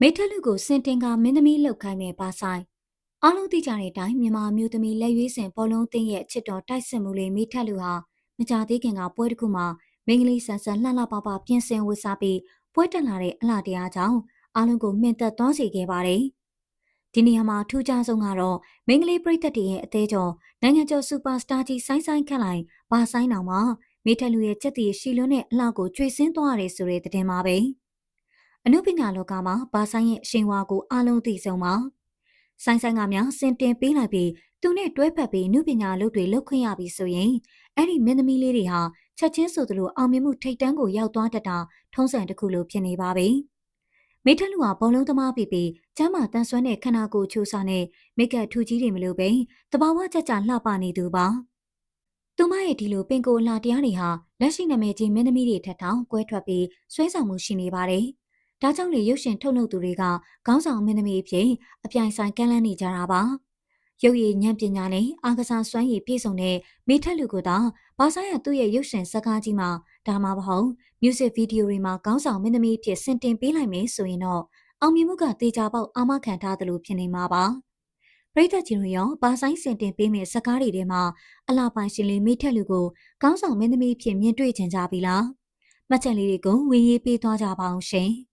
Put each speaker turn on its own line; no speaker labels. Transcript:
မိထက်လူကိုစင်တင်ကမင်းသမီးလောက်ခိုင်းမဲ့ပါဆိုင်အားလုံးသိကြတဲ့အတိုင်းမြန်မာမျိုးသမီးလက်ရွေးစင်ဘောလုံးတင်းရဲ့ချစ်တော်တိုက်စစ်မှုလေးမိထက်လူဟာမကြသေးခင်ကပွဲတစ်ခုမှာမင်းကလေးဆန်ဆန်လှလှပပပြင်ဆင်ဝတ်စားပြီးပွဲတက်လာတဲ့အလှတရားကြောင့်အားလုံးကိုမှင်သက်သွားစေခဲ့ပါတယ်။ဒီနေရာမှာထူးခြားဆုံးကတော့မင်းကလေးပရိသတ်တွေရဲ့အသေးကျော်နိုင်ငံကျော်စူပါစတာကြီးဆိုင်းဆိုင်းခန့်လိုက်ဘာဆိုင်တော်မှာမိထက်လူရဲ့ချက်တည်ရှီလွန်းတဲ့အလှကိုကျွေဆင်းသွားရတယ်ဆိုတဲ့သတင်းပါပဲ။အနုပညာလောကမှာဘာဆိုင်ရဲ့အရှင်ဝါကိုအားလုံးသိဆုံးပါဆိုင်ဆိုင်ကများစင်တင်ပေးလိုက်ပြီးသူနဲ့တွဲဖက်ပြီးအနုပညာအလုပ်တွေလုပ်ခွင့်ရပြီဆိုရင်အဲ့ဒီမင်းသမီးလေးတွေဟာချက်ချင်းဆိုသလိုအောင်မြင်မှုထိပ်တန်းကိုရောက်သွားတတ်တာထုံးစံတစ်ခုလိုဖြစ်နေပါပြီမိထက်လူဟာဘောလုံးသမားပြီးကျမ်းမာတန်ဆွမ်းတဲ့ခန္ဓာကိုယ်ချိုးစားနဲ့မိကပ်ထူကြီးတွေမလို့ပဲတဘာဝကြကြလှပနေသူပါသူမရဲ့ဒီလိုပင်ကိုလှတရားတွေဟာလက်ရှိနာမည်ကြီးမင်းသမီးတွေထက်တောင်ကွဲထွက်ပြီးဆွဲဆောင်မှုရှိနေပါတယ်ဒါကြောင့်လေရုပ်ရှင်ထုတ်လုပ်သူတွေကခေါင်းဆောင်မင်းသမီးအဖြစ်အပြိုင်ဆိုင်ကမ်းလှမ်းနေကြတာပါ။ရုပ်ရည်ဉာဏ်ပညာနဲ့အားကစားစွမ်းရည်ပြည့်စုံတဲ့မိထက်လူကိုသာဘာဆိုင်ရသူ့ရဲ့ရုပ်ရှင်ဇာတ်ကားကြီးမှာဒါမှမဟုတ် music video တွေမှာခေါင်းဆောင်မင်းသမီးအဖြစ်ဆင်တင်ပေးလိုက်မယ်ဆိုရင်တော့အောင်မြင်မှုကတေချာပေါက်အာမခံထားသလိုဖြစ်နေမှာပါ။ပရိသတ်ကြီးတို့ရောဘာဆိုင်ဆင်တင်ပေးမယ့်ဇာတ်ကားတွေထဲမှာအလှပိုင်ရှင်လေးမိထက်လူကိုခေါင်းဆောင်မင်းသမီးအဖြစ်မြင်တွေ့ကြပြီလား။မှတ်ချက်လေးတွေကိုဝင်ရေးပေးသွားကြပါအောင်ရှင်။